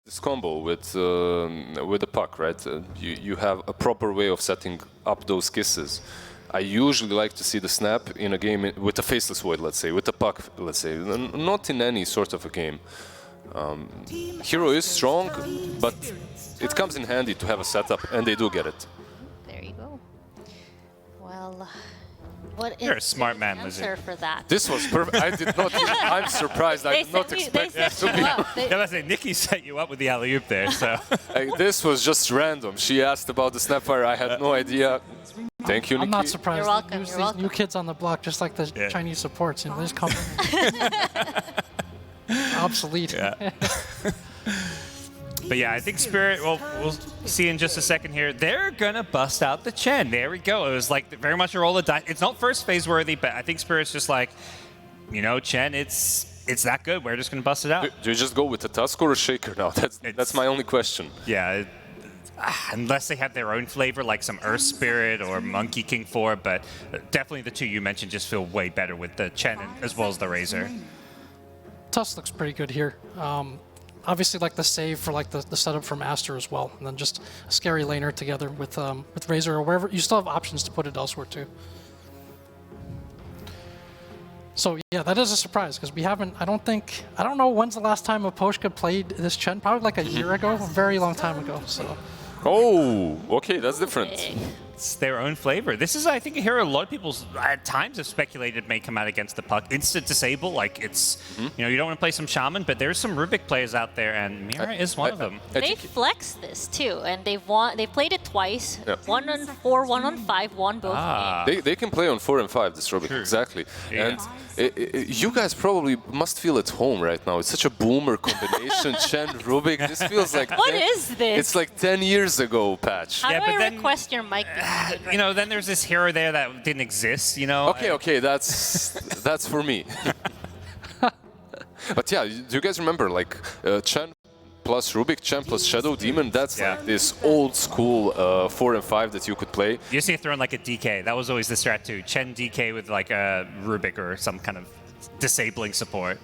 this combo with the puck, right? You have a proper way of setting up those kisses. I usually like to see the snap in a game with a faceless void, let's say, with the puck, let's say, not in any sort of a game. Hero is strong, but it comes in handy to have a setup, and they do get it. There you go. Well, what You're is a smart the man, answer Lizzie. for that? This was perfect. I did not. I'm surprised. I did not expect this to be. Yeah, let's say Nikki set you up with the alley-oop there, so. This was just random. She asked about the Snapfire. I had no idea. Thank you, Nikki. I'm not surprised. You're welcome, Use you're these welcome. new kids on the block, just like the Chinese supports. You know, they just come obsolete. Yeah. But yeah, I think Spirit, well, we'll see in just a second here. They're going to bust out the Chen. There we go. It was like very much a roll of dice. It's not first phase worthy, but I think Spirit's just like, you know, Chen, it's that good. We're just going to bust it out. Do you just go with a Tusk or a Shaker now? That's my only question. Yeah, unless they have their own flavor, like some Earth Spirit or Monkey King 4, but definitely the two you mentioned just feel way better with the Chen as well as the Razor. Tusk looks pretty good here. Obviously, like the save for like the setup from Aster as well, and then just a scary laner together with Razor or wherever. You still have options to put it elsewhere too. So yeah, that is a surprise because we haven't. I don't know when's the last time Aposhka played this Chen. Probably like a year ago, a very long time ago. So. Oh, okay, that's different. It's their own flavor. This is, I think, a hero a lot of people at times have speculated may come out against the puck. Instant disable, like it's, you know, you don't want to play some Shaman, but there's some Rubik players out there, and Mira is one of them. They flexed this too, and they've won. They played it twice. 1 on 4, 1 on 5, won both games. They can play on 4 and 5, this Rubik, exactly. Yeah. And you guys probably must feel at home right now. It's such a boomer combination, Chen, Rubik. This feels like... What is this? It's like 10 years ago, Patch. How Yeah, do but I then- request your mic? You know, then there's this hero there that didn't exist, you know? Okay, that's for me. But yeah, do you guys remember, like, Chen plus Rubik, Chen plus Shadow Demon? That's like this old school 4 and 5 that you could play. You just need to throw in like a DK. That was always the strat too. Chen DK with like a Rubik or some kind of disabling support.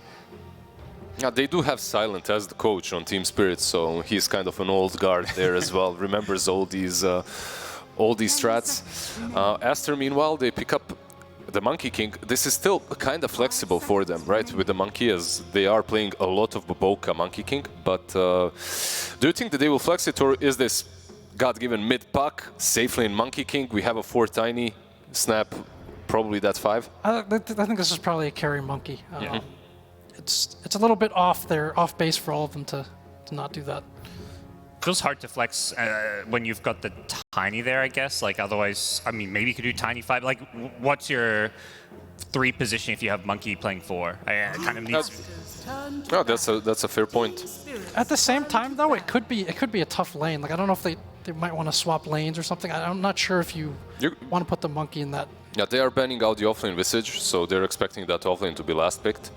Yeah, they do have Silent as the coach on Team Spirit, so he's kind of an old guard there as well. Remembers all these strats. Aster, meanwhile, they pick up the Monkey King. This is still kind of flexible for them, right? With the Monkey, as they are playing a lot of Boboka Monkey King. But do you think that they will flex it, or is this God-given mid-puck, safe lane Monkey King? We have a 4 tiny snap, probably that 5. I think this is probably a carry monkey. It's a little bit off base for all of them to not do that. Feels hard to flex when you've got the tiny there, I guess. Like otherwise, I mean, maybe you could do tiny 5. Like, what's your 3 position if you have monkey playing 4? I kind of needs. Oh, that's a fair point. At the same time, though, it could be a tough lane. Like I don't know if they might want to swap lanes or something. I'm not sure if you want to put the monkey in that. Yeah, they are banning out the offlane Visage, so they're expecting that offlane to be last picked.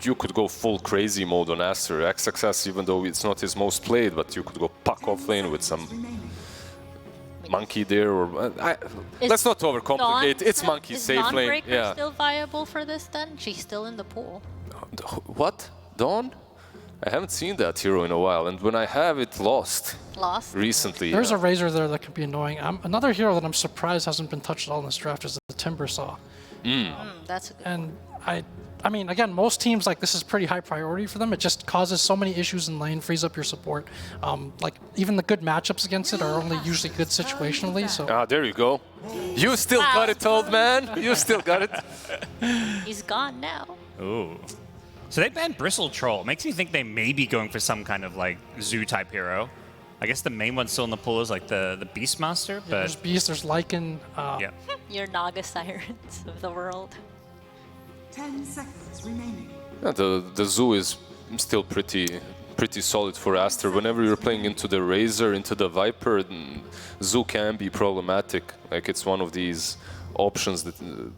You could go full crazy mode on Aster, XXS, even though it's not his most played, but you could go puck offlane with some monkey there, or let's not overcomplicate. It's monkey safe lane. Yeah. Still viable for this then? She's still in the pool. What? Dawn? I haven't seen that hero in a while, and when I have it, lost recently. There's a Razor there that could be annoying. Another hero that I'm surprised hasn't been touched at all in this draft is the Timber Saw. That's a good And I mean, again, most teams, like, this is pretty high priority for them. It just causes so many issues in lane, frees up your support. Like, even the good matchups against it are only usually good situationally, so... Ah, there you go. You still got it, old man. You still got it. He's gone now. Ooh. So they banned Bristle Troll. Makes me think they may be going for some kind of, like, zoo-type hero. I guess the main one still in the pool is, like, the Beastmaster, but... There's Beast, there's Lycan. Yeah. Your Naga Sirens of the world. 10 seconds remaining. Yeah, the zoo is still pretty solid for Aster. Whenever you're playing into the Razor, into the Viper, zoo can be problematic. Like, it's one of these options,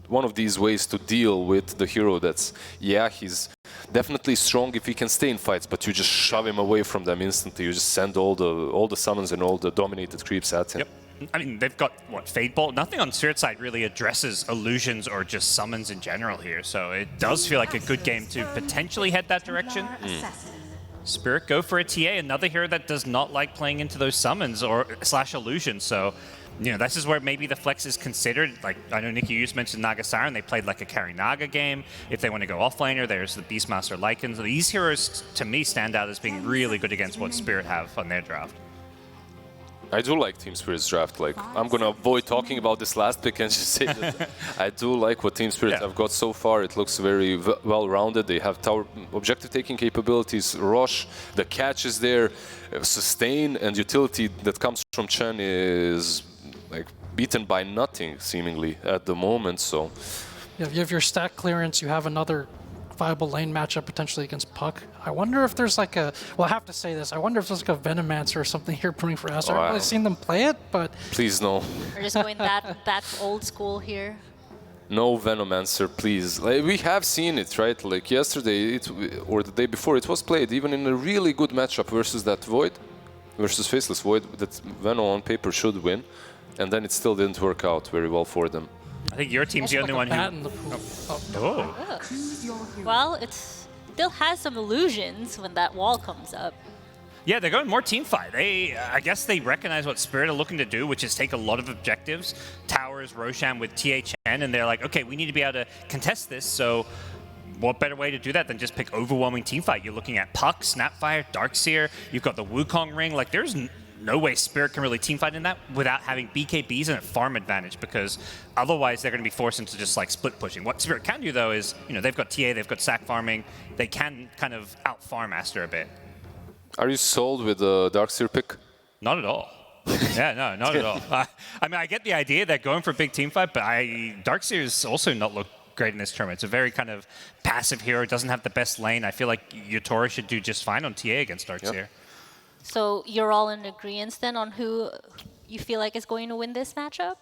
one of these ways to deal with the hero that's, yeah, he's definitely strong if he can stay in fights, but you just shove him away from them instantly. You just send all the summons and all the dominated creeps at him. Yep. I mean, they've got, what, Fade Bolt? Nothing on Spirit side really addresses illusions or just summons in general here, so it does feel like a good game to potentially head that direction. Spirit go for a TA, another hero that does not like playing into those summons or / illusions. So, this is where maybe the flex is considered. Like, I know, Nikki, you just mentioned Naga Siren. They played like a carry Naga game. If they want to go offlaner, there's the Beastmaster Lycan. So these heroes, to me, stand out as being really good against what Spirit have on their draft. I do like Team Spirit's draft. Like, I'm gonna avoid talking about this last pick and just say that I do like what Team Spirit have got so far. It looks very well-rounded. They have tower objective-taking capabilities, rush, the catch is there, sustain and utility that comes from Chen is like beaten by nothing seemingly at the moment. So yeah, you have your stack clearance. You have another viable lane matchup potentially against Puck. I wonder if there's like a, well, I have to say this, I wonder if there's like a Venomancer or something here brewing for Aster. I haven't really seen them play it, but... Please, no. We're just going that old school here. No Venomancer, please. Like, we have seen it, right? Like yesterday, or the day before, it was played even in a really good matchup versus that Void, versus Faceless Void, that Veno on paper should win, and then it still didn't work out very well for them. I think your team's the only one who... Oh. Well, it still has some illusions when that wall comes up. Yeah, they're going more team fight. I guess they recognize what Spirit are looking to do, which is take a lot of objectives, towers, Roshan with THN, and they're like, okay, we need to be able to contest this, so what better way to do that than just pick overwhelming team fight? You're looking at Puck, Snapfire, Darkseer, you've got the Wukong ring, like there's no way Spirit can really team fight in that without having BKBs and a farm advantage, because otherwise they're going to be forced into just like split pushing. What Spirit can do though is, they've got TA, they've got sack farming, they can kind of out farm Aster a bit. Are you sold with the Darkseer pick? Not at all. Yeah, no, not at all. I mean, I get the idea they're going for a big team fight, but Darkseer's also not looked great in this tournament. It's a very kind of passive hero, doesn't have the best lane. I feel like Yutora should do just fine on TA against Darkseer. Yep. So you're all in agreement then on who you feel like is going to win this matchup?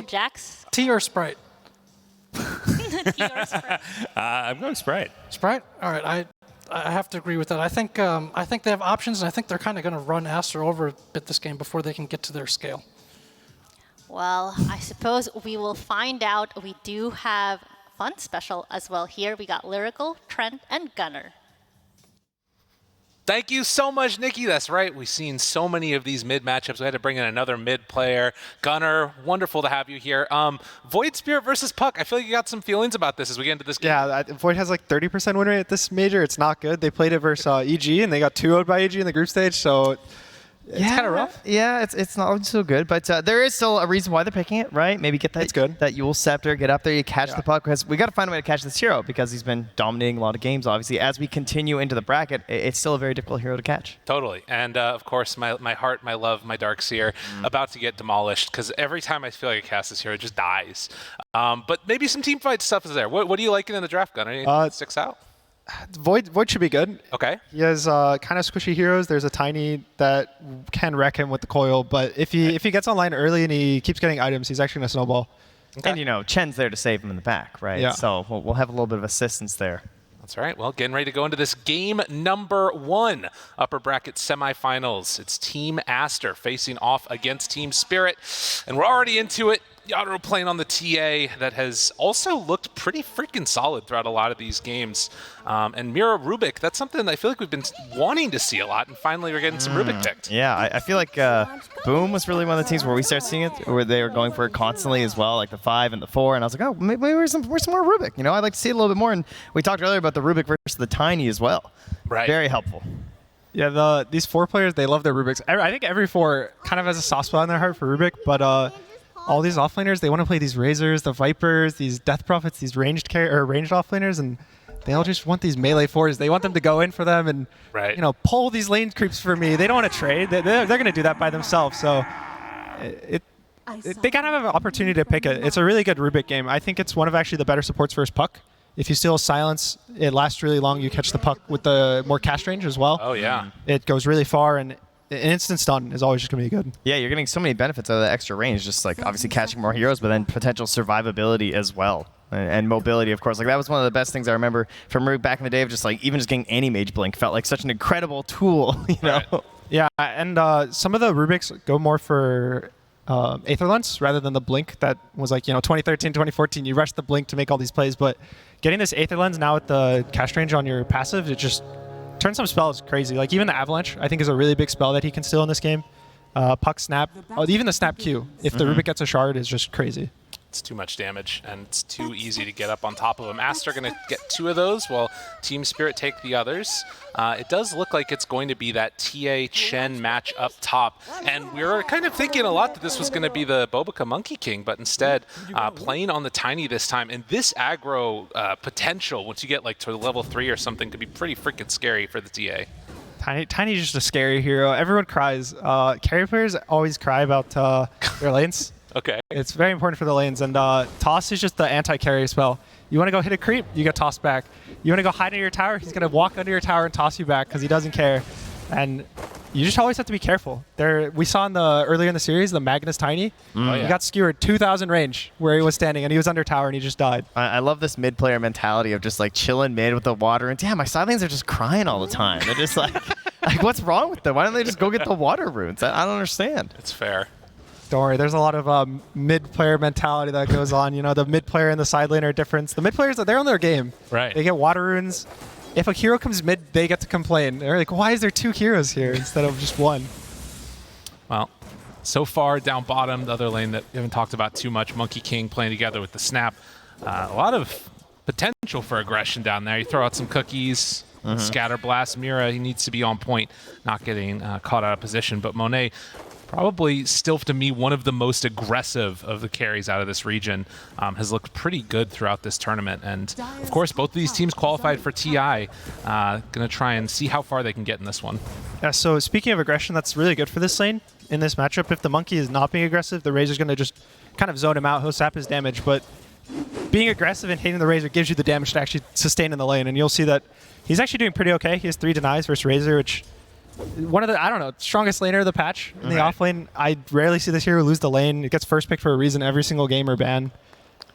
Jax? T or Sprite? T or Sprite? I'm going Sprite. Sprite? All right, I have to agree with that. I think they have options, and I think they're kind of going to run Aster over a bit this game before they can get to their scale. Well, I suppose we will find out. We do have fun special as well here. We got Lyrical, Trent, and Gunner. Thank you so much, Nikki. That's right. We've seen so many of these mid matchups. We had to bring in another mid player. Gunner, wonderful to have you here. Void Spirit versus Puck. I feel like you got some feelings about this as we get into this game. Yeah, Void has like 30% win rate at this major. It's not good. They played it versus EG, and they got 2-0'd by EG in the group stage, so it's kind of rough. Yeah, it's not so good, but there is still a reason why they're picking it, right? Maybe get that Yule Scepter, get up there, you catch the Puck, because we got to find a way to catch this hero because he's been dominating a lot of games, obviously. As we continue into the bracket, it's still a very difficult hero to catch. Totally. And, of course, my heart, my love, my Darkseer, about to get demolished because every time I feel like I cast this hero, it just dies. But maybe some team fight stuff is there. What are you liking in the draft, Gunner? Anything that sticks out? Void should be good. Okay. He has kind of squishy heroes. There's a Tiny that can wreck him with the coil, but if he gets online early and he keeps getting items, he's actually going to snowball. Okay. And Chen's there to save him in the back, right? Yeah. So we'll have a little bit of assistance there. That's right. Well, getting ready to go into this game number 1, upper bracket semifinals. It's Team Aster facing off against Team Spirit, and we're already into it. Yadro playing on the TA that has also looked pretty freaking solid throughout a lot of these games. And Mira Rubik, that's something I feel like we've been wanting to see a lot, and finally we're getting some Rubik picked. Yeah, I feel like Boom was really one of the teams where we started seeing it, where they were going for it constantly as well, like the 5 and the 4, and I was like, oh, maybe where's some more Rubik? I'd like to see it a little bit more, and we talked earlier about the Rubik versus the Tiny as well. Right. Very helpful. Yeah, these 4 players, they love their Rubiks. I think every 4 kind of has a soft spot in their heart for Rubik, but all these offlaners, they want to play these Razors, the Vipers, these Death Prophets, these ranged offlaners, and they all just want these melee 4s. They want them to go in for them and pull these lane creeps for me. They don't want to trade. They're going to do that by themselves. So they kind of have an opportunity to pick it. It's a really good Rubik game. I think it's one of actually the better supports versus Puck. If you steal Silence, it lasts really long. You catch the Puck with the more cast range as well. Oh, yeah. It goes really far, and an instant stun is always just going to be good. Yeah, you're getting so many benefits out of the extra range, just like obviously catching more heroes, but then potential survivability as well. And mobility, of course. Like that was one of the best things I remember from Rook back in the day of just like even just getting any mage blink felt like such an incredible tool, Right. Yeah, and some of the Rubiks go more for Aether Lens rather than the Blink that was like, 2013, 2014. You rushed the Blink to make all these plays, but getting this Aether Lens now with the cast range on your passive, it just turns some spells crazy. Like even the Avalanche, I think, is a really big spell that he can steal in this game. Puck Snap, even the Snap Q, if the Rubik gets a shard, is just crazy. It's too much damage, and it's too easy to get up on top of him. Aster going to get 2 of those, while Team Spirit take the others. It does look like it's going to be that TA Chen match up top, and we were kind of thinking a lot that this was going to be the Bobica Monkey King, but instead playing on the Tiny this time, and this aggro potential, once you get like to level 3 or something, could be pretty freaking scary for the TA. Tiny's just a scary hero. Everyone cries. Carry players always cry about their lanes. Okay. It's very important for the lanes, and Toss is just the anti-carry spell. You want to go hit a creep, you get tossed back. You want to go hide in your tower, he's going to walk under your tower and toss you back because he doesn't care. And you just always have to be careful. We saw earlier in the series, the Magnus Tiny. He got skewered 2,000 range where he was standing, and he was under tower, and he just died. I love this mid-player mentality of just like chilling mid with the water. And damn, my side lanes are just crying all the time. They're just like what's wrong with them? Why don't they just go get the water runes? I don't understand. It's fair. Don't worry, there's a lot of mid-player mentality that goes on. The mid-player and the side laner difference. The mid-players, they're on their game. Right. They get water runes. If a hero comes mid, they get to complain. They're like, why is there 2 heroes here instead of just 1? Well, so far down bottom, the other lane that we haven't talked about too much, Monkey King playing together with the Snap. A lot of potential for aggression down there. You throw out some cookies, Scatter Blast, Mira, he needs to be on point, not getting caught out of position. But Monet, probably still, to me, one of the most aggressive of the carries out of this region, has looked pretty good throughout this tournament. And, of course, both of these teams qualified for TI. Going to try and see how far they can get in this one. Yeah, so speaking of aggression, that's really good for this lane in this matchup. If the Monkey is not being aggressive, the Razor's going to just kind of zone him out. He'll sap his damage, but being aggressive and hitting the Razor gives you the damage to actually sustain in the lane. And you'll see that he's actually doing pretty okay. He has 3 denies versus Razor, which... one of the, strongest laner of the patch in the off lane. I rarely see this hero lose the lane. It gets first pick for a reason every single game or ban.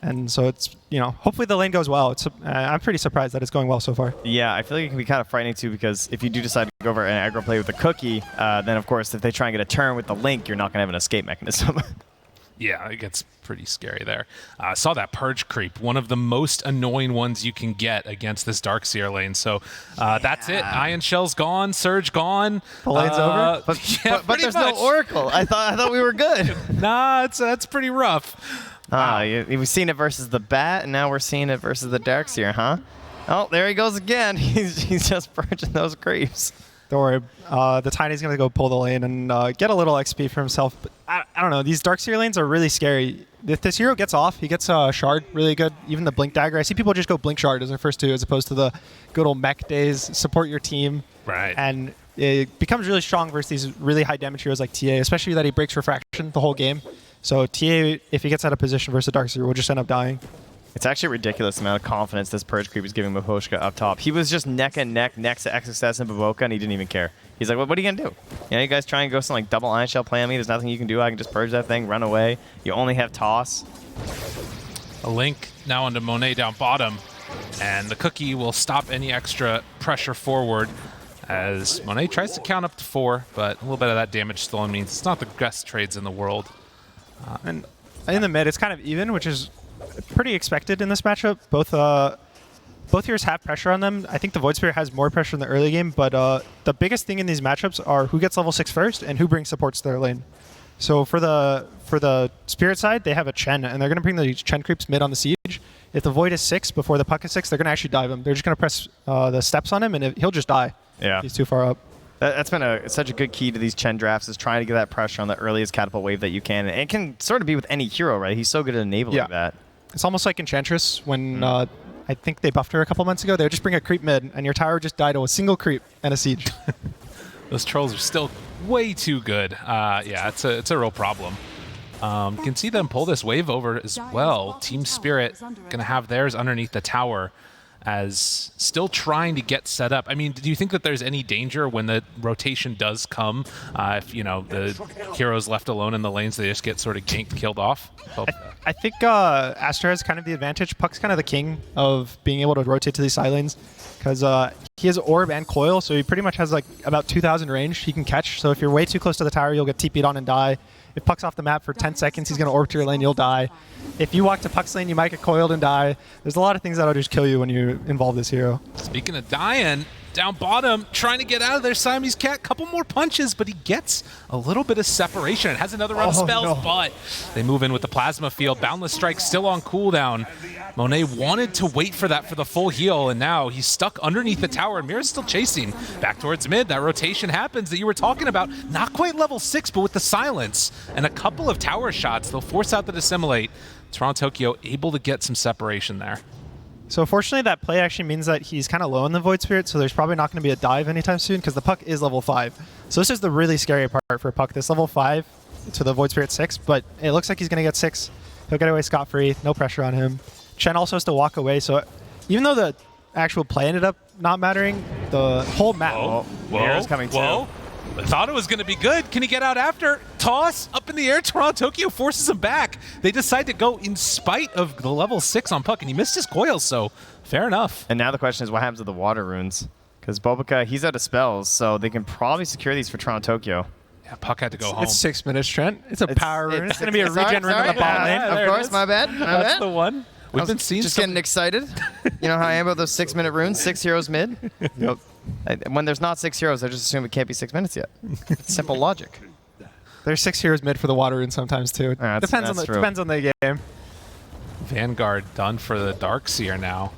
And so it's, hopefully the lane goes well. I'm pretty surprised that it's going well so far. Yeah, I feel like it can be kind of frightening too, because if you do decide to go over an aggro play with the cookie, then of course if they try and get a turn with the Link, you're not going to have an escape mechanism. Yeah, it gets pretty scary there. I saw that Purge creep, one of the most annoying ones you can get against this Darkseer lane. So that's it. Iron Shell's gone, Surge gone. The lane's over? But there's no Oracle. I thought we were good. Nah, that's pretty rough. We've seen it versus the Bat, and now we're seeing it versus the Darkseer, huh? Oh, there he goes again. He's just purging those creeps. Don't worry. The Tiny's going to go pull the lane and get a little XP for himself. But I don't know. These Darkseer lanes are really scary. If this hero gets off, he gets a Shard really good. Even the Blink Dagger. I see people just go Blink Shard as their first 2 as opposed to the good old mech days. Support your team. Right. And it becomes really strong versus these really high damage heroes like TA, especially that he breaks Refraction the whole game. So TA, if he gets out of position versus Darkseer, will just end up dying. It's actually ridiculous the amount of confidence this Purge creep is giving Miposhka up top. He was just neck and neck next to XXS and Baboka, and he didn't even care. He's like, what are you going to do? You guys try and go some like double Iron Shell play on me. There's nothing you can do. I can just purge that thing, run away. You only have Toss. A Link now onto Monet down bottom, and the cookie will stop any extra pressure forward as Monet tries to count up to 4, but a little bit of that damage stolen means it's not the best trades in the world. And in the mid, it's kind of even, which is pretty expected in this matchup. Both heroes have pressure on them. I think the Void Spirit has more pressure in the early game, but the biggest thing in these matchups are who gets level 6 first and who brings supports to their lane. So for the Spirit side, they have a Chen, and they're going to bring the Chen creeps mid on the siege. If the Void is 6 before the Puck is 6, they're going to actually dive him. They're just going to press the steps on him, and he'll just die. Yeah. He's too far up. That's been such a good key to these Chen drafts, is trying to get that pressure on the earliest catapult wave that you can. And it can sort of be with any hero, right? He's so good at enabling that. It's almost like Enchantress when I think they buffed her a couple months ago. They would just bring a creep mid, and your tower would just die to a single creep and a siege. Those trolls are still way too good. Yeah, it's a real problem. You can see them pull this wave over as well. Team Spirit going to have theirs underneath the tower as still trying to get set up. I mean, do you think that there's any danger when the rotation does come? If, the heroes left alone in the lanes, they just get sort of ganked, killed off? I think Aster has kind of the advantage. Puck's kind of the king of being able to rotate to these side lanes because he has Orb and Coil, so he pretty much has like about 2,000 range he can catch. So if you're way too close to the tower, you'll get TP'd on and die. If Puck's off the map for 10 seconds, he's going to Orb to your lane, you'll die. If you walk to Puck's lane, you might get coiled and die. There's a lot of things that'll just kill you when you involve this hero. Speaking of dying, down bottom, trying to get out of there, Siamese Cat, couple more punches, but he gets a little bit of separation. It has another round of spells, but they move in with the Plasma Field. Boundless Strike still on cooldown. Monet wanted to wait for that for the full heal, and now he's stuck underneath the tower, and Mira's still chasing back towards mid. That rotation happens that you were talking about. Not quite level 6, but with the silence and a couple of tower shots, they'll force out the Dissimulate. Toronto Tokyo able to get some separation there. So fortunately, that play actually means that he's kind of low in the Void Spirit, so there's probably not going to be a dive anytime soon because the Puck is level 5. So this is the really scary part for Puck, this level 5 to the Void Spirit 6, but it looks like he's going to get 6. He'll get away scot-free, no pressure on him. Chen also has to walk away, so even though the actual play ended up not mattering, the whole map... Mira's coming too. I thought it was going to be good. Can he get out after? Toss up in the air. Toronto Tokyo forces him back. They decide to go in spite of the level 6 on Puck, and he missed his coil, so fair enough. And now the question is what happens to the water runes? Because Bobica, he's out of spells, so they can probably secure these for Toronto Tokyo. Yeah, Puck had to go home. It's 6 minutes, Trent. It's a power rune. It's going to be a sorry, regen rune in the bot lane. Of course, my bad. That's the one. We've been seeing just getting excited. You know how I am about those 6-minute runes, 6 heroes mid? Yep. When there's not 6 heroes, I just assume it can't be 6 minutes yet. It's simple logic. There's 6 heroes mid for the water rune sometimes too. Depends on the game. Vanguard done for the Darkseer now.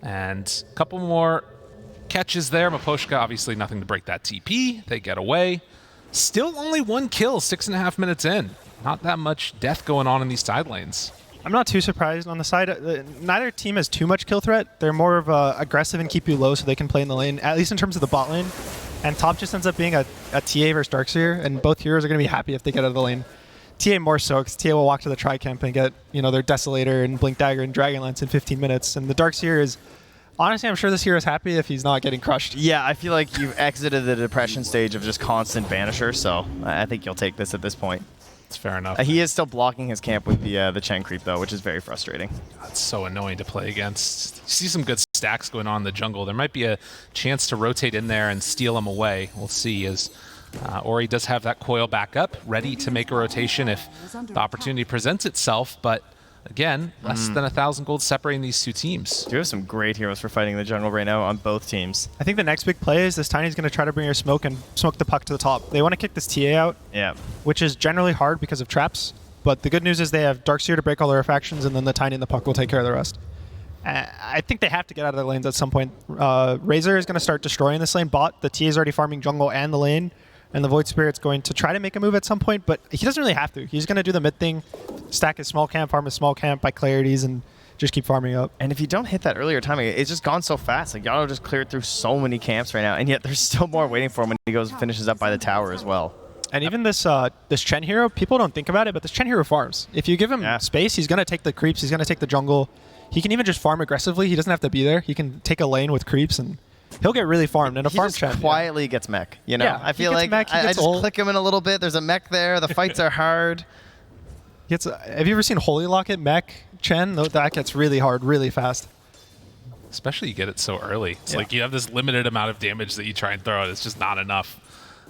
And a couple more catches there. Maposhka, obviously nothing to break that TP. They get away. Still only 1 kill, 6.5 minutes in. Not that much death going on in these side lanes. I'm not too surprised on the side. Neither team has too much kill threat. They're more of aggressive and keep you low so they can play in the lane, at least in terms of the bot lane. And top just ends up being a TA versus Darkseer, and both heroes are going to be happy if they get out of the lane. TA more so, because TA will walk to the Tri-Camp and get their Desolator and Blink Dagger and Dragonlance in 15 minutes. And the Darkseer is... Honestly, I'm sure this hero is happy if he's not getting crushed. Yeah, I feel like you've exited the depression stage of just constant Banisher, so I think you'll take this at this point. It's fair enough. He is still blocking his camp with the Chen creep, though, which is very frustrating. That's so annoying to play against. You see some good stacks going on in the jungle. There might be a chance to rotate in there and steal him away. We'll see as Ori does have that coil back up, ready to make a rotation if the opportunity presents itself, but again, less than 1,000 gold separating these two teams. You have some great heroes for fighting the jungle right now on both teams. I think the next big play is this Tiny's going to try to bring her smoke and smoke the Puck to the top. They want to kick this TA out, which is generally hard because of traps. But the good news is they have Darkseer to break all their refactions, and then the Tiny and the Puck will take care of the rest. I think they have to get out of their lanes at some point. Razor is going to start destroying this lane bot. The TA is already farming jungle and the lane. And the Void Spirit's going to try to make a move at some point, but he doesn't really have to. He's going to do the mid thing, stack his small camp, farm his small camp by clarities, and just keep farming up. And if you don't hit that earlier timing, it's just gone so fast. Like, Yano just cleared through so many camps right now, and yet there's still more waiting for him when he goes and finishes up by the tower as well. And even this Chen hero, people don't think about it, but this Chen hero farms. If you give him space, he's going to take the creeps, he's going to take the jungle. He can even just farm aggressively. He doesn't have to be there. He can take a lane with creeps and... He'll get really farmed, and a farm Chen quietly gets mech. Yeah, I feel like I just click him in a little bit. There's a mech there. The fights are hard. Have you ever seen Holy Locket mech Chen? That gets really hard, really fast. Especially you get it so early. It's like you have this limited amount of damage that you try and throw out. It's just not enough.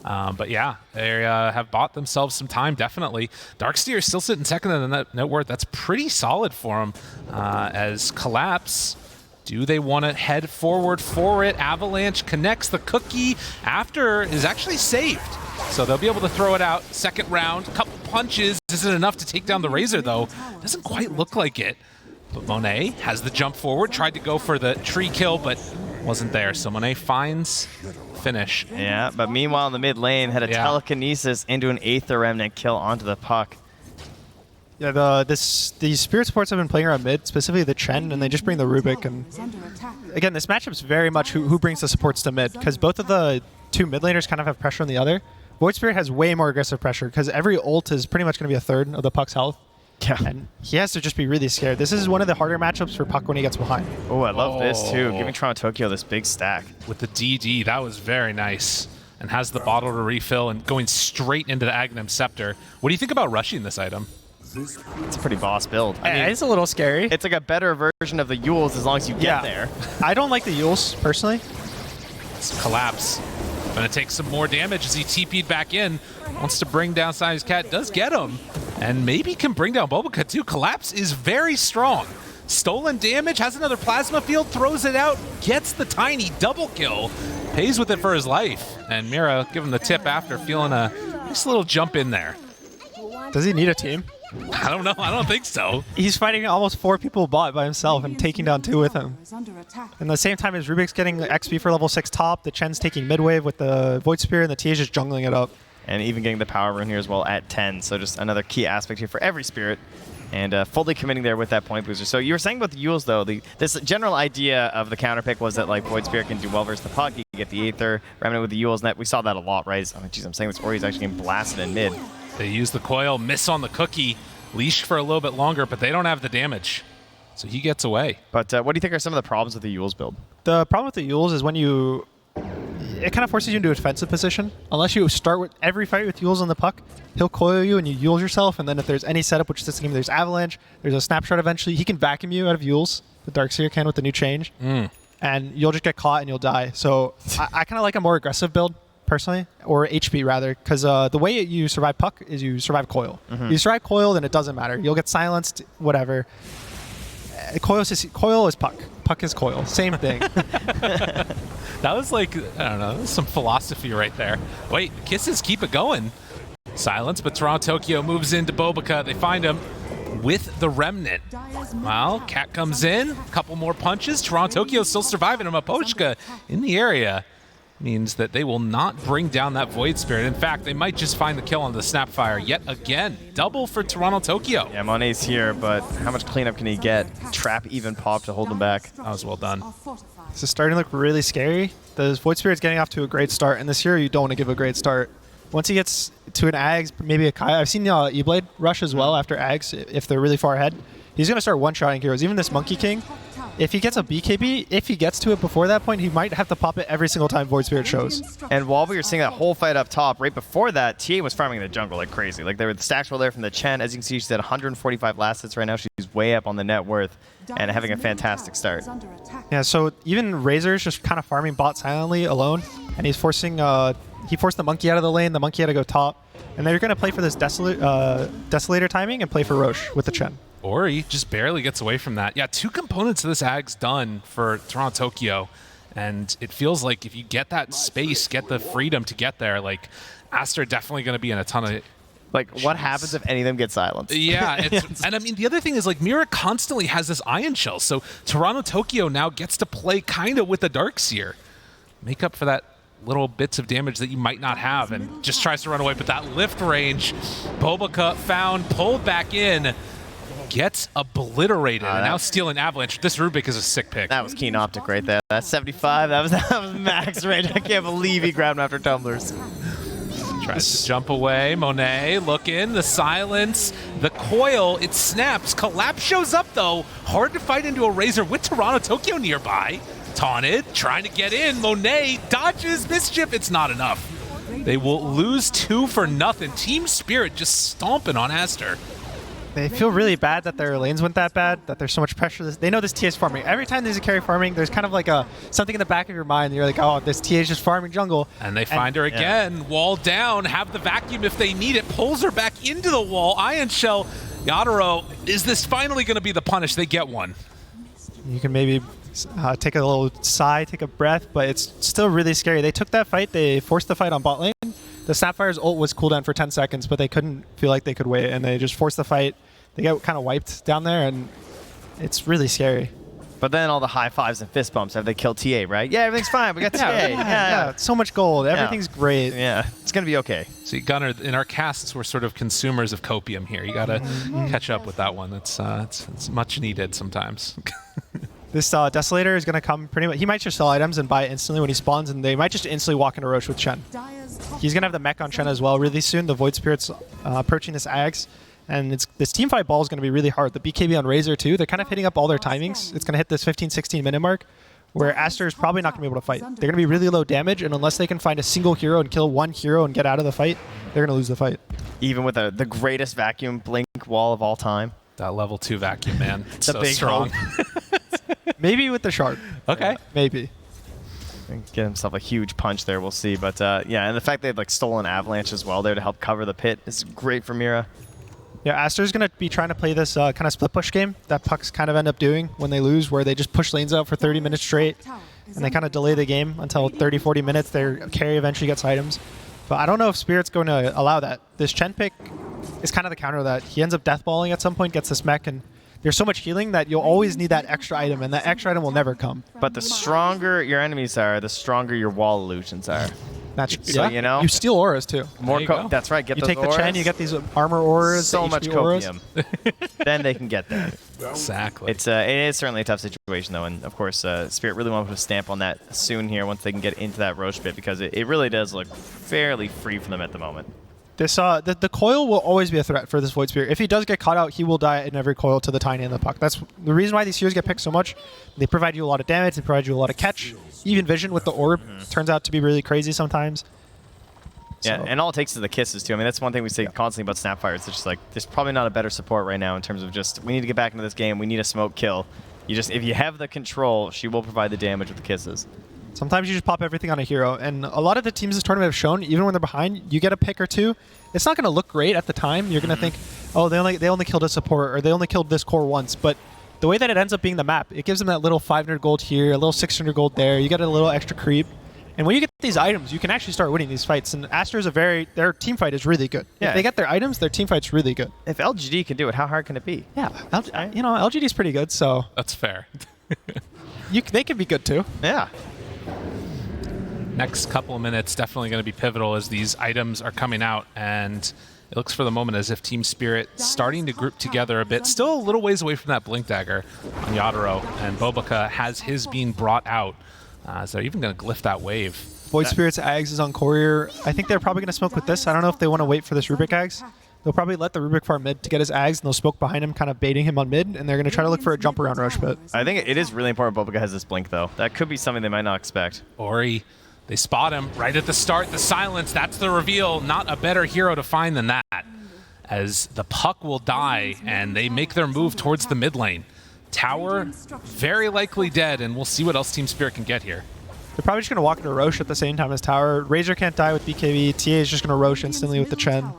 But yeah, they have bought themselves some time, definitely. Darkseer is still sitting second in the net worth. That's pretty solid for him as Collapse. Do they want to head forward for it? Avalanche connects the cookie. After is actually saved. So they'll be able to throw it out. Second round, couple punches. Isn't enough to take down the Razor, though. Doesn't quite look like it. But Monet has the jump forward. Tried to go for the tree kill, but wasn't there. So Monet finds finish. Yeah, but meanwhile in the mid lane, had a telekinesis into an Aether Remnant kill onto the Puck. Yeah, these Spirit supports have been playing around mid, specifically the Chen, and they just bring the Rubik. And again, this matchup's very much who brings the supports to mid, because both of the two mid laners kind of have pressure on the other. Void Spirit has way more aggressive pressure, because every ult is pretty much going to be a third of the Puck's health. Yeah. And he has to just be really scared. This is one of the harder matchups for Puck when he gets behind. Oh, I love this too. Giving Toronto Tokyo this big stack. With the DD, that was very nice. And has the bottle to refill and going straight into the Aghanim Scepter. What do you think about rushing this item? It's a pretty boss build. I mean, it's a little scary. It's like a better version of the Yules as long as you get there. I don't like the Yules, personally. It's Collapse. Gonna take some more damage as he TP'd back in. Wants to bring down Siamese Cat, does get him. And maybe can bring down Bulbaka too. Collapse is very strong. Stolen damage, has another plasma field, throws it out, gets the tiny double kill, pays with it for his life. And Mira give him the tip after, feeling a nice little jump in there. Does he need a team? I don't know, I don't think so. He's fighting almost 4 people bot by himself and taking down 2 with him. And at the same time as Rubik's getting XP for level 6 top, the Chen's taking mid-wave with the Void Spear, and the TA's just jungling it up. And even getting the power rune here as well at 10. So just another key aspect here for every Spirit. And fully committing there with that point booster. So you were saying about the Yules, though, this general idea of the counter pick was that like Void Spirit can do well versus the puck. You can get the Aether, Remnant with the Yules, and we saw that a lot, right? I mean, geez, I'm saying this, Ori's actually getting blasted in mid. They use the coil, miss on the cookie, leash for a little bit longer, but they don't have the damage. So he gets away. But what do you think are some of the problems with the Yules build? The problem with the Yules is when you... It kind of forces you into a defensive position. Unless you start with every fight with Yules on the puck, he'll coil you and you Yules yourself, and then if there's any setup, which this game there's Avalanche, there's a snapshot eventually, he can vacuum you out of Yules, the Darkseer can with the new change, and you'll just get caught and you'll die. So I kind of like a more aggressive build, personally, or HP rather, because the way you survive puck is you survive coil. You survive coil, then it doesn't matter. You'll get silenced, whatever. Coil is puck. Puck is coil. Same thing. That was like, I don't know, some philosophy right there. Wait, Kisses keep it going. Silence, but Toronto Tokyo moves into Bulbaka. They find him with the Remnant. Well, Cat comes in, a couple more punches. Toronto Tokyo still surviving him. Apochka in the area means that they will not bring down that Void Spirit. In fact, they might just find the kill on the Snapfire yet again. Double for Toronto Tokyo. Yeah, Monet's here, but how much cleanup can he get? Trap even pop to hold him back. That was well done. This is starting to look really scary. The Void Spirit's getting off to a great start, and this hero you don't want to give a great start. Once he gets to an Ags, maybe a Kai. I've seen E-Blade rush as well after Ags if they're really far ahead. He's going to start one-shotting heroes. Even this Monkey King, if he gets a BKB, if he gets to it before that point, he might have to pop it every single time Void Spirit shows. And while we were seeing that whole fight up top, right before that, TA was farming the jungle like crazy. Like, the stacks were there from the Chen. As you can see, she's at 145 last hits right now. She's way up on the net worth and having a fantastic start. Yeah, so even Razor's just kind of farming bot silently alone, and he's forcing... he forced the Monkey out of the lane. The Monkey had to go top. And they're going to play for this Desolator timing and play for Roche with the Chen. Or he just barely gets away from that. Yeah, 2 components of this Ag's done for Toronto Tokyo. And it feels like if you get that space, get the freedom to get there, like, Aster definitely going to be in a ton of... Like, what happens if any of them get silenced? Yeah, and I mean, the other thing is, like, Mira constantly has this Ion Shell, so Toronto Tokyo now gets to play kind of with the Darkseer. Make up for that little bits of damage that you might not have, and just tries to run away, but that lift range, Bulbaka found, pulled back in, gets obliterated, and now stealing Avalanche. This Rubik is a sick pick. That was keen optic right there. That's 75. That was max range. I can't believe he grabbed him after tumblers. Tries to jump away. Monet looking. The silence. The coil. It snaps. Collapse shows up, though. Hard to fight into a Razor with Toronto Tokyo nearby. Taunted. Trying to get in. Monet dodges Mischief. It's not enough. They will lose 2 for nothing. Team Spirit just stomping on Aster. They feel really bad that their lanes went that bad, that there's so much pressure. They know this TA is farming. Every time there's a carry farming, there's kind of like something in the back of your mind. You're like, oh, this TA is just farming jungle. And they find her again. Yeah. Wall down, have the vacuum if they need it. Pulls her back into the wall. Ion Shell. Yadaro, is this finally going to be the punish? They get one. You can maybe take a little sigh, take a breath, but it's still really scary. They took that fight. They forced the fight on bot lane. The Snapfire's ult was cooldown for 10 seconds, but they couldn't feel like they could wait, and they just forced the fight. They got kind of wiped down there, and it's really scary. But then all the high fives and fist bumps have they killed TA, right? Yeah, everything's fine. We got TA. Yeah. So much gold. Everything's great. Yeah, it's going to be okay. See, Gunnar, in our casts, we're sort of consumers of copium here. You got to catch up with that one. It's much needed sometimes. This Desolator is going to come pretty much... He might just sell items and buy it instantly when he spawns, and they might just instantly walk into Roche with Chen. He's going to have the mech on Chen as well really soon. The Void Spirit's approaching this Ags. And this teamfight ball is going to be really hard. The BKB on Razor, too, they're kind of hitting up all their timings. It's going to hit this 15-16 minute mark, where Aster is probably not going to be able to fight. They're going to be really low damage, and unless they can find a single hero and kill one hero and get out of the fight, they're going to lose the fight. Even with the greatest vacuum blink wall of all time. That level 2 vacuum, man. It's the so big strong. Maybe with the Shard. Okay. Maybe. Get himself a huge punch there, we'll see. But yeah, and the fact they had like stolen Avalanche as well there to help cover the pit is great for Mira. Yeah, Aster's going to be trying to play this kind of split push game that Pucks kind of end up doing when they lose, where they just push lanes out for 30 minutes straight, and they kind of delay the game until 30, 40 minutes. Their carry eventually gets items. But I don't know if Spirit's going to allow that. This Chen pick is kind of the counter to that. He ends up deathballing at some point, gets this mech, and there's so much healing that you'll always need that extra item, and that extra item will never come. But the stronger your enemies are, the stronger your wall illusions are. That's, so, you know, you steal auras too. More that's right. Get you those take auras. the Chen, you get these armor auras, so the much HP auras. copium. Then they can get there. Exactly. It is certainly a tough situation though, and of course, Spirit really want to put a stamp on that soon here once they can get into that Roche pit, because it really does look fairly free for them at the moment. This the coil will always be a threat for this Void Spirit. If he does get caught out, he will die in every coil to the Tiny and the Puck. That's the reason why these heroes get picked so much. They provide you a lot of damage, they provide you a lot of catch. Even vision with the orb turns out to be really crazy sometimes. Yeah, So. and all it takes is the kisses too. I mean, that's one thing we say constantly about Snapfire. It's just like there's probably not a better support right now in terms of just we need to get back into this game. We need a smoke kill. You just if you have the control, she will provide the damage with the kisses. Sometimes you just pop everything on a hero, and a lot of the teams this tournament have shown, even when they're behind, you get a pick or two. It's not going to look great at the time. You're going to think, oh, they only killed a support, or they only killed this core once. But the way that it ends up being the map, it gives them that little 500 gold here, a little 600 gold there. You get a little extra creep. And when you get these items, you can actually start winning these fights. And Aster is their team fight is really good. Yeah. If they get their items, their team fight's really good. If LGD can do it, how hard can it be? Yeah, LGD's pretty good, so That's fair. they can be good too. Yeah. Next couple of minutes definitely going to be pivotal as these items are coming out, and it looks for the moment as if Team Spirit starting to group together a bit. Still a little ways away from that Blink Dagger on Yadaro, and Bobica has his being brought out. So they're even going to glyph that wave. Void Spirit's Ags is on Courier. I think they're probably going to smoke with this. I don't know if they want to wait for this Rubik Ags. They'll probably let the Rubik farm mid to get his Ags, and they'll smoke behind him, kind of baiting him on mid, and they're going to try to look for a jump around rush pit. I think it is really important Bobica has this blink, though. That could be something they might not expect. Ori, they spot him right at the start. The silence, that's the reveal. Not a better hero to find than that. As the Puck will die, and they make their move towards the mid lane. Tower, very likely dead, and we'll see what else Team Spirit can get here. They're probably just going to walk into Roche at the same time as Tower. Razor can't die with BKB. TA is just going to Roche instantly with the Chen.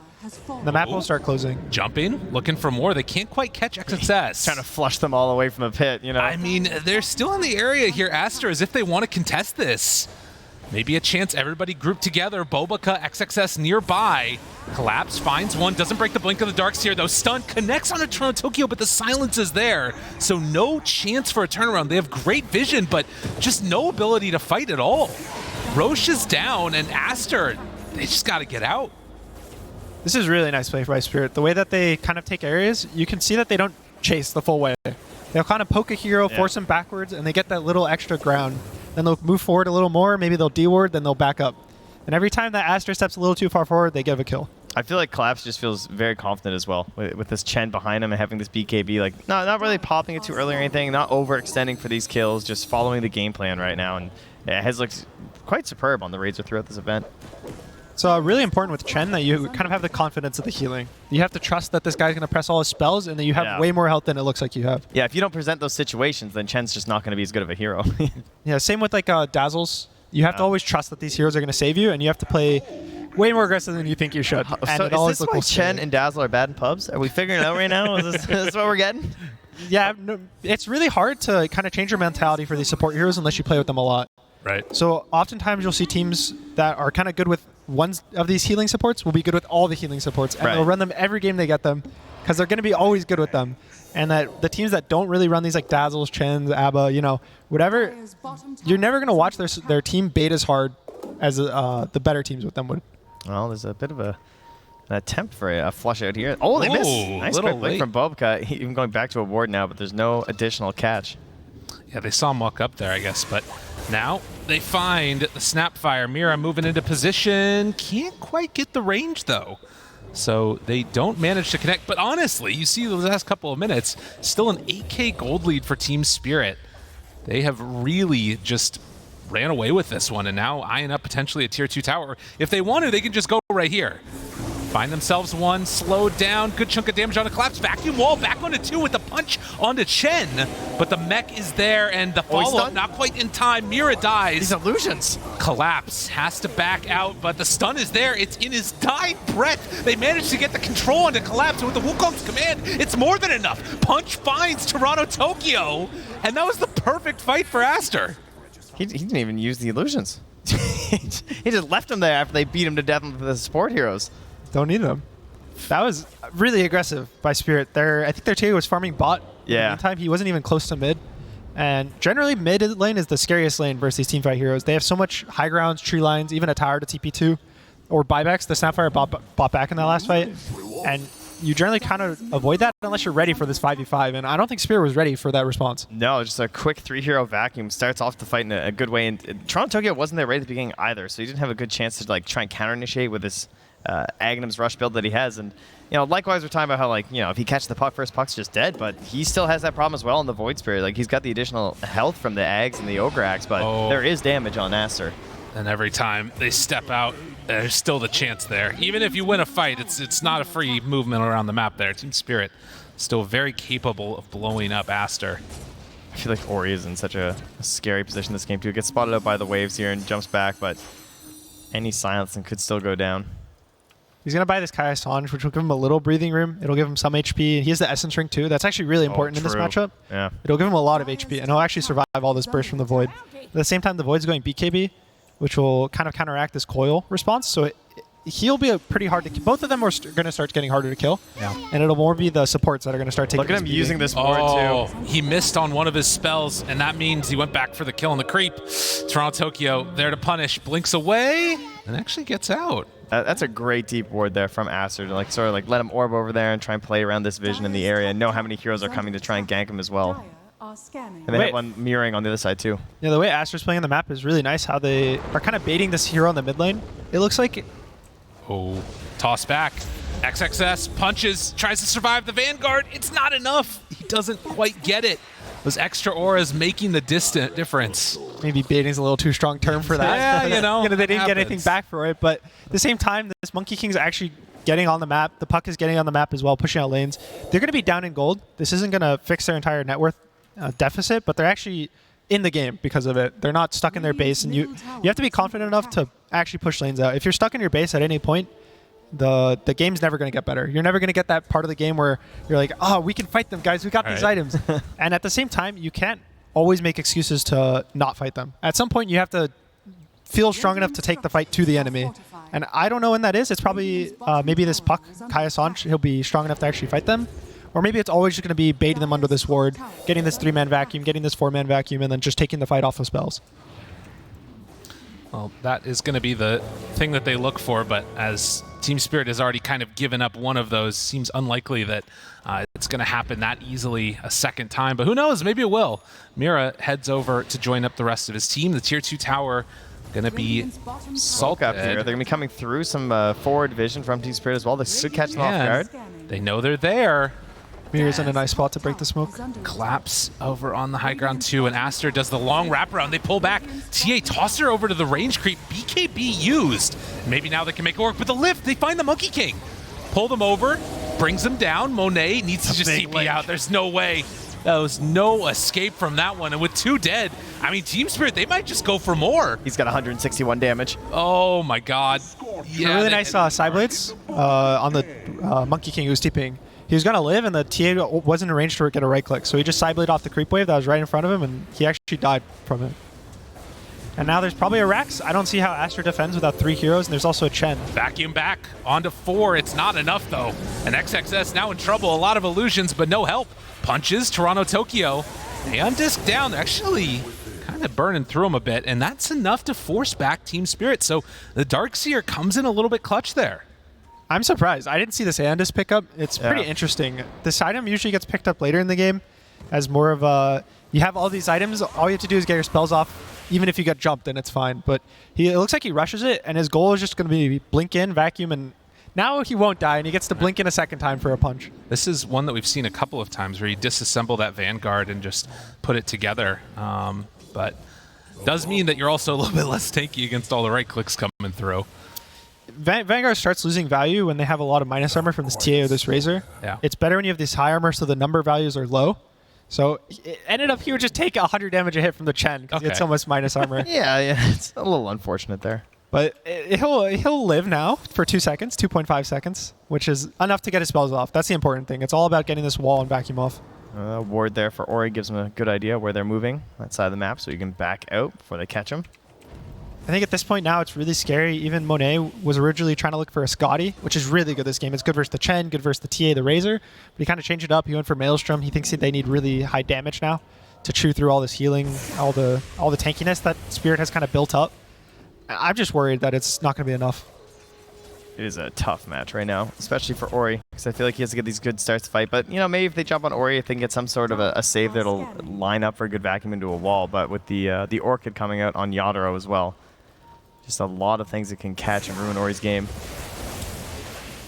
And the map will start closing. Jumping, looking for more. They can't quite catch XXS. Trying to flush them all away from the pit, you know? I mean, they're still in the area here, Aster, as if they want to contest this. Maybe a chance everybody grouped together. Bobica, XXS nearby. Collapse, finds one, doesn't break the blink of the darks here though. Stun, connects on a Toronto Tokyo, but the silence is there. So no chance for a turnaround. They have great vision, but just no ability to fight at all. Roche is down, and Aster, they just got to get out. This is really nice play by Spirit. The way that they kind of take areas, you can see that they don't chase the full way. They'll kind of poke a hero, force him backwards, and they get that little extra ground. Then they'll move forward a little more, maybe they'll D-ward, then they'll back up. And every time that Aster steps a little too far forward, they give a kill. I feel like Collapse just feels very confident as well with this Chen behind him and having this BKB. Like, not really popping it too early or anything, not overextending for these kills, just following the game plan right now. And it has looked quite superb on the Razor throughout this event. So really important with Chen that you kind of have the confidence of the healing. You have to trust that this guy's going to press all his spells and that you have way more health than it looks like you have. Yeah, if you don't present those situations, then Chen's just not going to be as good of a hero. Yeah, same with like Dazzles. You have to always trust that these heroes are going to save you, and you have to play way more aggressive than you think you should. And So it always is this why looks Chen and Dazzle are bad in pubs? Are we figuring it out right now? Is this what we're getting? Yeah, no, it's really hard to kind of change your mentality for these support heroes unless you play with them a lot. Right. So oftentimes you'll see teams that are kind of good with one of these healing supports will be good with all the healing supports, and they'll run them every game they get them because they're going to be always good with them. And that the teams that don't really run these like Dazzles, Chens, ABBA, you know, whatever, you're never going to watch their team bait as hard as the better teams with them would. Well, there's a bit of an attempt for a flush out here. Oh, they missed. Nice quick play from Bobica. Even going back to a ward now, but there's no additional catch. Yeah, they saw him walk up there, I guess, but now they find the Snapfire. Mira moving into position. Can't quite get the range, though. So they don't manage to connect. But honestly, you see the last couple of minutes, still an 8K gold lead for Team Spirit. They have really just ran away with this one, and now eyeing up potentially a Tier 2 tower. If they want to, they can just go right here. Find themselves one, slowed down, good chunk of damage on the collapse. Vacuum wall, back onto 2 with the punch onto Chen. But the mech is there, and the follow-up not quite in time. Mira dies. These illusions. Collapse has to back out, but the stun is there. It's in his dying breath. They managed to get the control onto Collapse, and with the Wukong's command, it's more than enough. Punch finds Toronto Tokyo, and that was the perfect fight for Aster. He didn't even use the illusions. He just left him there after they beat him to death with the support heroes. Don't need them. That was really aggressive by Spirit. I think their tier was farming bot. Yeah. In the meantime, he wasn't even close to mid. And generally, mid lane is the scariest lane versus these teamfight heroes. They have so much high grounds, tree lines, even a tower to TP2, or buybacks. The Snapfire bought back in that last fight. And you generally kind of avoid that unless you're ready for this 5v5. And I don't think Spirit was ready for that response. No, just a quick 3-hero vacuum. Starts off the fight in a good way. And Toronto Tokyo wasn't there right at the beginning either, so he didn't have a good chance to try and counter-initiate with this Aghanim's rush build that he has. And likewise, we're talking about how if he catches the puck first, puck's just dead, but he still has that problem as well in the Void Spirit. He's got the additional health from the Ags and the Ogre Axe, but there is damage on Aster. And every time they step out, there's still the chance there. Even if you win a fight, it's not a free movement around the map there. Team Spirit still very capable of blowing up Aster. I feel like Ori is in such a scary position this game too. Gets spotted out by the waves here and jumps back, but any silence and could still go down. He's going to buy this Kai Assange, which will give him a little breathing room. It'll give him some HP. He has the Essence Ring too. That's actually really important in this matchup. Yeah. It'll give him a lot of HP, and he'll actually survive all this burst from the Void. At the same time, the Void's going BKB, which will kind of counteract this coil response. So he'll be pretty hard to kill. Both of them are going to start getting harder to kill. Yeah. And it'll more be the supports that are going to start taking. Look at him using this board too. He missed on one of his spells, and that means he went back for the kill on the creep. Toronto Tokyo there to punish, blinks away, and actually gets out. That's a great deep ward there from Aster to sort of let him orb over there and try and play around this vision in the area and know how many heroes are coming to try and gank him as well. And they have one mirroring on the other side too. Yeah, the way Aster's playing on the map is really nice. How they are kind of baiting this hero in the mid lane. It looks like. Toss back. XXS punches, tries to survive the Vanguard. It's not enough. He doesn't quite get it. Those extra auras making the difference. Maybe baiting's a little too strong term for that. Yeah, they didn't get anything back for it. But at the same time, this Monkey King's actually getting on the map. The puck is getting on the map as well, pushing out lanes. They're going to be down in gold. This isn't going to fix their entire net worth deficit, but they're actually in the game because of it. They're not stuck in their base, and you have to be confident enough to actually push lanes out. If you're stuck in your base at any point, the game's never going to get better. You're never going to get that part of the game where you're like, oh, we can fight them, guys. We got these items. And at the same time, you can't always make excuses to not fight them. At some point, you have to feel strong enough to take the fight to the enemy. And I don't know when that is. It's probably maybe this puck, Kai Assange, he'll be strong enough to actually fight them. Or maybe it's always just going to be baiting them under this ward, getting this 3-man vacuum, getting this 4-man vacuum, and then just taking the fight off of spells. Well, that is going to be the thing that they look for, but as Team Spirit has already kind of given up one of those, seems unlikely that it's going to happen that easily a second time, but who knows, maybe it will. Mira heads over to join up the rest of his team. The Tier 2 tower going to be Salt up here. They're going to be coming through some forward vision from Team Spirit as well. They should catch them off guard. They know they're there. Mira's in a nice spot to break the smoke. Collapse over on the high ground too, and Aster does the long wraparound. They pull back. TA toss her over to the range creep. BKB used. Maybe now they can make it work. But the lift, they find the Monkey King. Pull them over, brings them down. Monet needs to just TP out. There's no way. There was no escape from that one. And with 2 dead, I mean, Team Spirit, they might just go for more. He's got 161 damage. Oh my God. Yeah, really nice side blades on the Monkey King who's TPing. He was going to live, and the TA wasn't arranged to get a right click. So he just side blade off the creep wave that was right in front of him, and he actually died from it. And now there's probably a Rax. I don't see how Aster defends without 3 heroes, and there's also a Chen. Vacuum back onto 4. It's not enough, though. And XXS now in trouble. A lot of illusions, but no help. Punches Toronto Tokyo. They undisc down. They're actually kind of burning through them a bit, and that's enough to force back Team Spirit. So the Darkseer comes in a little bit clutch there. I'm surprised. I didn't see this Andis pick up. It's pretty interesting. This item usually gets picked up later in the game as more of a... You have all these items. All you have to do is get your spells off. Even if you get jumped, then it's fine. But it looks like he rushes it, and his goal is just going to be blink in, vacuum, and now he won't die, and he gets to blink in a second time for a punch. This is one that we've seen a couple of times where you disassemble that Vanguard and just put it together. But does mean that you're also a little bit less tanky against all the right clicks coming through. Vanguard starts losing value when they have a lot of minus armor from this TA or this Razor. Yeah. It's better when you have this high armor so the number values are low. So it ended up he would just take 100 damage a hit from the Chen because he had so much minus armor. Yeah, it's a little unfortunate there. But he'll live now for 2 seconds, 2.5 seconds, which is enough to get his spells off. That's the important thing. It's all about getting this wall and vacuum off. Ward there for Ori gives him a good idea where they're moving that side of the map so you can back out before they catch him. I think at this point now it's really scary. Even Monet was originally trying to look for a Scotty, which is really good this game. It's good versus the Chen, good versus the TA, the Razor. But he kind of changed it up. He went for Maelstrom. He thinks they need really high damage now to chew through all this healing, all the tankiness that Spirit has kind of built up. I'm just worried that it's not going to be enough. It is a tough match right now, especially for Ori, because I feel like he has to get these good starts to fight. But, you know, maybe if they jump on Ori, if they can get some sort of a save that'll line up for a good vacuum into a wall. But with the Orchid coming out on Yadro as well, just a lot of things that can catch and ruin Ori's game.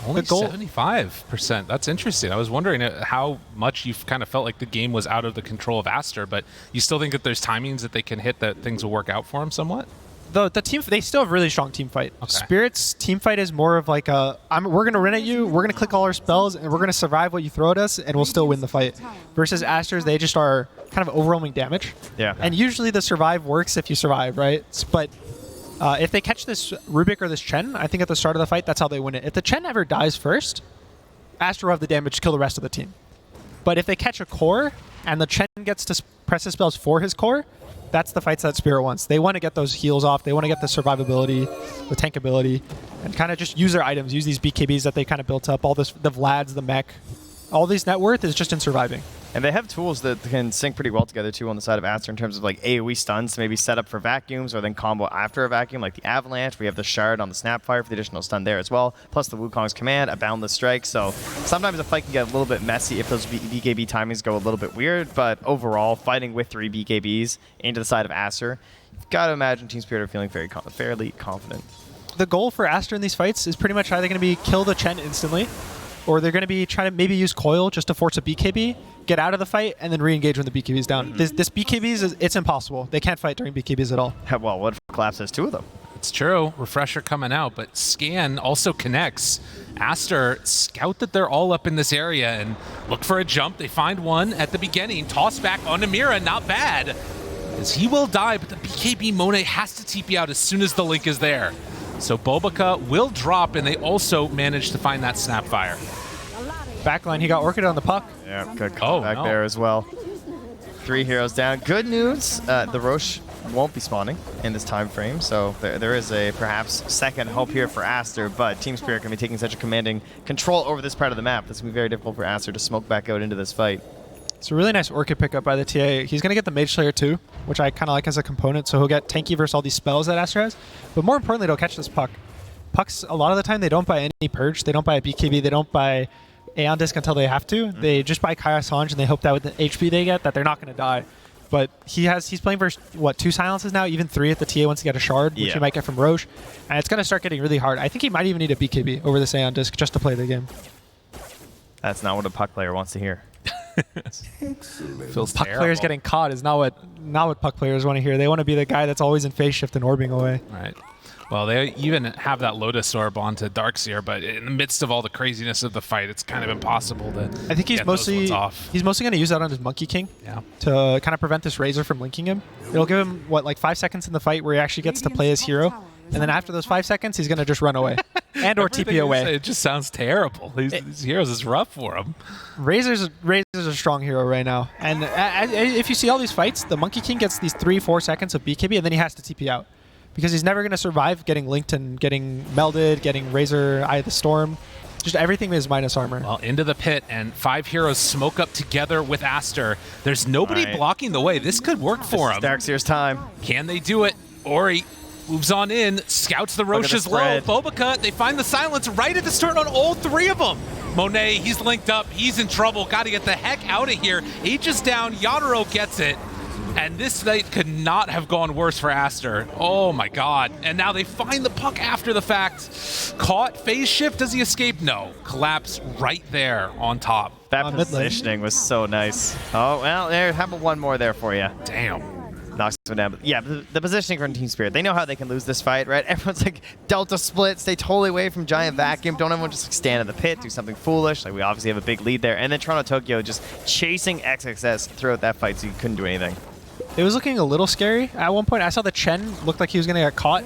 Only 75%. That's interesting. I was wondering how much you kind of felt like the game was out of the control of Aster, but you still think that there's timings that they can hit that things will work out for him somewhat? The team, they still have really strong team fight. Okay. Spirit's team fight is more of like we're going to run at you, we're going to click all our spells, and we're going to survive what you throw at us, and we'll still win the fight. Versus Aster's, they just are kind of overwhelming damage. Yeah. And usually the survive works if you survive, right? But if they catch this Rubik or this Chen, I think at the start of the fight, that's how they win it. If the Chen ever dies first, Aster will have the damage to kill the rest of the team. But if they catch a core, and the Chen gets to press his spells for his core, that's the fights that Spirit wants. They want to get those heals off. They want to get the survivability, the tankability, and kind of just use their items, use these BKBs that they kind of built up, all this, the Vlads, the mech. All these net worth is just in surviving. And they have tools that can sync pretty well together, too, on the side of Aster in terms of like AoE stuns to maybe set up for vacuums or then combo after a vacuum, like the Avalanche. We have the Shard on the Snapfire for the additional stun there as well, plus the Wukong's Command, a Boundless Strike. So sometimes the fight can get a little bit messy if those BKB timings go a little bit weird, but overall, fighting with 3 BKBs into the side of Aster, you've got to imagine Team Spirit are feeling fairly confident. The goal for Aster in these fights is pretty much either going to be kill the Chen instantly, or they're going to be trying to maybe use Coil just to force a BKB, get out of the fight, and then re-engage when the BKB is down. This BKBs, it's impossible. They can't fight during BKBs at all. Well, what if Collapse has 2 of them? It's true. Refresher coming out, but Scan also connects. Aster scout that they're all up in this area and look for a jump. They find one at the beginning. Toss back onto Mira, not bad. As he will die, but the BKB Monet has to TP out as soon as the link is there. So Bobica will drop, and they also manage to find that Snapfire. Backline, he got Orchid on the puck. Yeah, good call back there as well. 3 heroes down. Good news, the Roche won't be spawning in this time frame, so there is a perhaps second hope here for Aster, but Team Spirit can be taking such a commanding control over this part of the map. This will be very difficult for Aster to smoke back out into this fight. It's a really nice Orchid pickup by the TA. He's going to get the Mage Slayer too, which I kind of like as a component, so he'll get tanky versus all these spells that Aster has. But more importantly, they'll catch this puck. Pucks, a lot of the time, they don't buy any Purge. They don't buy a BKB. They don't buy Aeon Disc until they have to. They just buy Kaya Sange, and they hope that with the HP they get, that they're not going to die. But he's playing versus, 2 silences now, even 3 if the TA wants to get a Shard, which he might get from Roche. And it's going to start getting really hard. I think he might even need a BKB over this Aeon Disc just to play the game. That's not what a puck player wants to hear. Feels puck players getting caught is not what puck players want to hear. They want to be the guy that's always in phase shift and orbing away. Right. Well, they even have that Lotus Orb onto Darkseer, but in the midst of all the craziness of the fight, it's kind of impossible to I think he's get mostly those ones off. He's mostly going to use that on his Monkey King to kind of prevent this Razor from linking him. It'll give him, like 5 seconds in the fight where he actually gets to play his hero. And then after those 5 seconds, he's going to just run away and or TP away. It just sounds terrible. These heroes is rough for him. Razor's a strong hero right now. And if you see all these fights, the Monkey King gets these 3-4 seconds of BKB, and then he has to TP out. Because he's never going to survive getting linked and getting melded, getting Razor, Eye of the Storm. Just everything is minus armor. Well, into the pit, and 5 heroes smoke up together with Aster. There's nobody blocking the way. This could work for him. Darkseer's time. Can they do it? Ori moves on in, scouts the Roche's low. Bobica, they find the silence right at the start on all 3 of them. Monet, he's linked up. He's in trouble. Got to get the heck out of here. H is down. Yadro gets it. And this night could not have gone worse for Aster. Oh my god. And now they find the puck after the fact. Caught, phase shift, does he escape? No. Collapse right there on top. That positioning was so nice. Oh, well, there, how about one more there for you? Damn. Knocks him down. But yeah, the positioning from Team Spirit, they know how they can lose this fight, right? Everyone's like, Delta split, stay totally away from Giant Vacuum. Don't everyone just like, stand in the pit, do something foolish. Like, we obviously have a big lead there. And then Toronto Tokyo just chasing XXS throughout that fight, so you couldn't do anything. It was looking a little scary. At one point, I saw the Chen looked like he was going to get caught.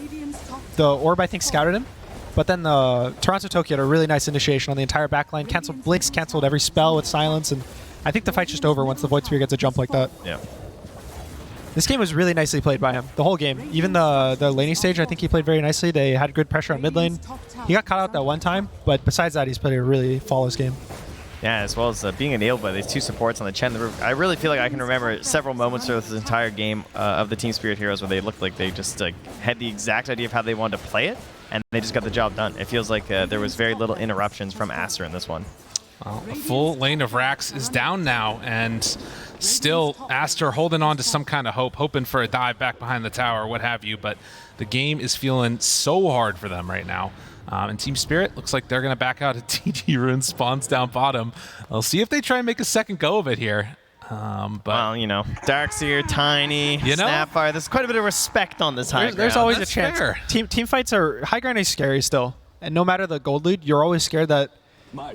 The Orb, I think, scouted him. But then the Toronto Tokyo had a really nice initiation on the entire backline. Canceled Blinks, canceled every spell with silence. And I think the fight's just over once the Void Spear gets a jump like that. Yeah. This game was really nicely played by him, the whole game. Even the laning stage, I think he played very nicely. They had good pressure on mid lane. He got caught out that one time, but besides that, he's played a really flawless game. Yeah, as well as being enabled by these two supports on the Chen. I really feel like I can remember several moments throughout this entire game of the Team Spirit heroes where they looked like they just had the exact idea of how they wanted to play it, and they just got the job done. It feels like there was very little interruptions from Aster in this one. Well, a full lane of Rax is down now, and still Aster holding on to some kind of hope, hoping for a dive back behind the tower, what have you, but the game is feeling so hard for them right now. And Team Spirit looks like they're going to back out. A TD Rune spawns down bottom. We'll see if they try and make a second go of it here. But well, you know, Darkseer, Tiny, Snapfire. There's quite a bit of respect on this high ground. There's always That's a chance. fair. Team fights are high ground is scary still, and no matter the gold lead, you're always scared that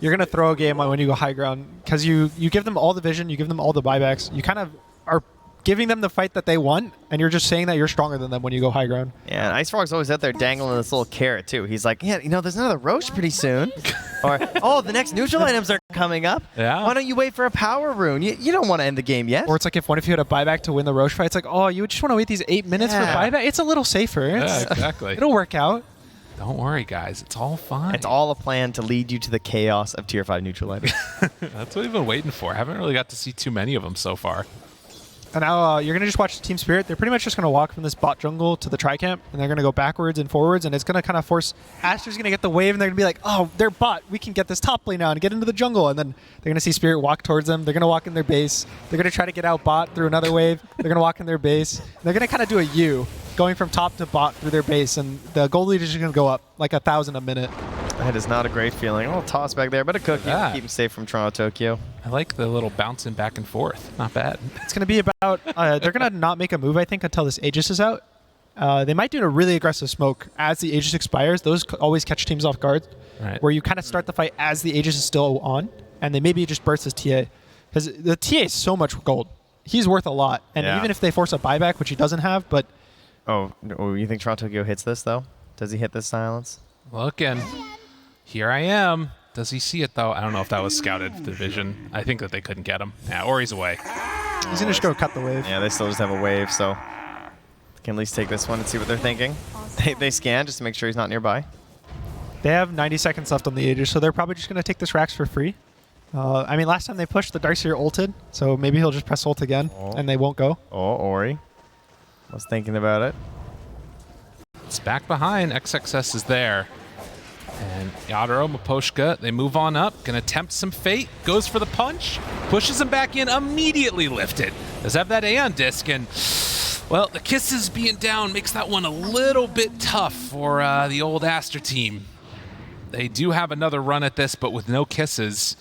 you're gonna throw a game when you go high ground because you give them all the vision, you give them all the buybacks, you kind of are giving them the fight that they want, and you're just saying that you're stronger than them when you go high ground. Yeah, and Ice Frog's always out there dangling this little carrot too. He's like, yeah, you know, there's another Roche pretty soon. Or, oh, the next neutral items are coming up. Yeah. Why don't you wait for a power rune? You don't want to end the game yet. Or it's like if one of you had a buyback to win the Roche fight, it's like, oh, you just want to wait these 8 minutes for buyback? It's a little safer. Yeah, exactly. It'll work out. Don't worry, guys. It's all fine. It's all a plan to lead you to the chaos of Tier 5 neutral items. That's what we've been waiting for. I haven't really got to see too many of them so far. And now you're going to just watch Team Spirit. They're pretty much just going to walk from this bot jungle to the tri-camp, and they're going to go backwards and forwards, and it's going to kind of force... Aster's going to get the wave, and they're going to be like, oh, they're bot. We can get this top lane now and get into the jungle. And then they're going to see Spirit walk towards them. They're going to walk in their base. They're going to try to get out bot through another wave. They're going to walk in their base. They're going to kind of do a U, going from top to bot through their base, and the gold lead is just going to go up like 1,000 a minute. That is not a great feeling. A little toss back there, but a cookie. Keep him safe from Toronto Tokyo. I like the little bouncing back and forth. Not bad. It's going to be about... they're going to not make a move, I think, until this Aegis is out. They might do a really aggressive smoke as the Aegis expires. Those always catch teams off guard, where you kind of start the fight as the Aegis is still on, and they maybe just burst his TA. Because the TA is so much gold. He's worth a lot. And even if they force a buyback, which he doesn't have, but... Oh, you think Toronto Tokyo hits this, though? Does he hit this silence? Looking. Here I am. Does he see it, though? I don't know if that was scouted division. I think that they couldn't get him. Yeah, or he's away. He's going to just go cut the wave. Yeah, they still just have a wave, so they can at least take this one and see what they're thinking. They scan just to make sure he's not nearby. They have 90 seconds left on the Aegis, so they're probably just going to take this Rax for free. I mean, last time they pushed, the Darkseer ulted, so maybe he'll just press ult again, and they won't go. Oh, Ori was thinking about it. It's back behind. XXS is there. And Yadro, Maposhka, they move on up. Gonna tempt some fate. Goes for the punch. Pushes him back in. Immediately lifted. Does have that Aeon disc. And, well, the kisses being down makes that one a little bit tough for the old Aster team. They do have another run at this, but with no kisses.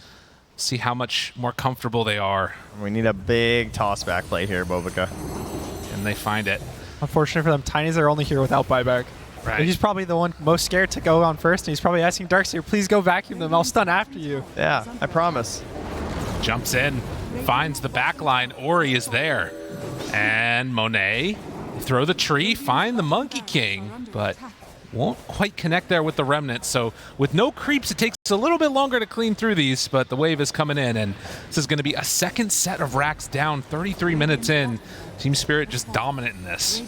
See how much more comfortable they are. We need a big toss back play here, Bobica. And they find it. Unfortunately for them, Tiny's their only hero without buyback. Right. He's probably the one most scared to go on first, and he's probably asking Darkseer, please go vacuum them. I'll stun after you. Yeah, I promise. Jumps in, finds the back line. Ori is there. And Monet, throw the tree, find the Monkey King, but won't quite connect there with the Remnant. So with no creeps, it takes a little bit longer to clean through these, but the wave is coming in, and this is going to be a second set of racks down, 33 minutes in. Team Spirit just dominant in this.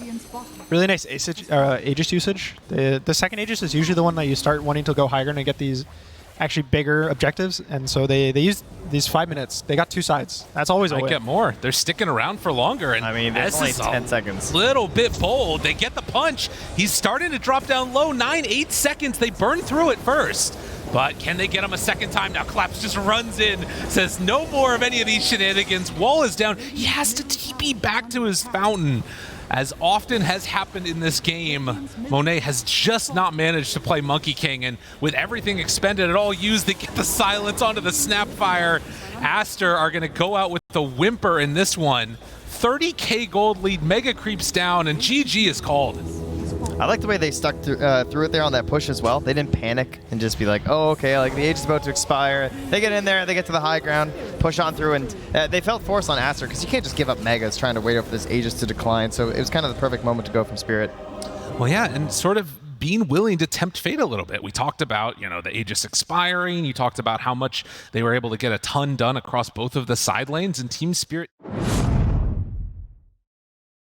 Really nice Aegis usage. The second Aegis is usually the one that you start wanting to go higher and get these actually bigger objectives, and so they use these 5 minutes. They got two sides. That's always a win. Might get more. They're sticking around for longer. And I mean, there's only 10 seconds. Little bit bold. They get the punch. He's starting to drop down low. 8 seconds. They burn through it first. But can they get him a second time? Now Collapse just runs in, says no more of any of these shenanigans. Wall is down. He has to TP back to his fountain. As often has happened in this game, Monet has just not managed to play Monkey King, and with everything expended at all used, they get the silence onto the Snapfire. Aster are going to go out with the whimper in this one. 30k gold lead, Mega creeps down, and GG is called. I like the way they stuck through it there on that push as well. They didn't panic and just be like, oh, okay, like the age is about to expire. They get in there, they get to the high ground, push on through, and they felt forced on Aster because you can't just give up Megas trying to wait for this Aegis to decline. So it was kind of the perfect moment to go from Spirit. Well, yeah, and sort of being willing to tempt fate a little bit. We talked about, the Aegis expiring. You talked about how much they were able to get a ton done across both of the side lanes, and Team Spirit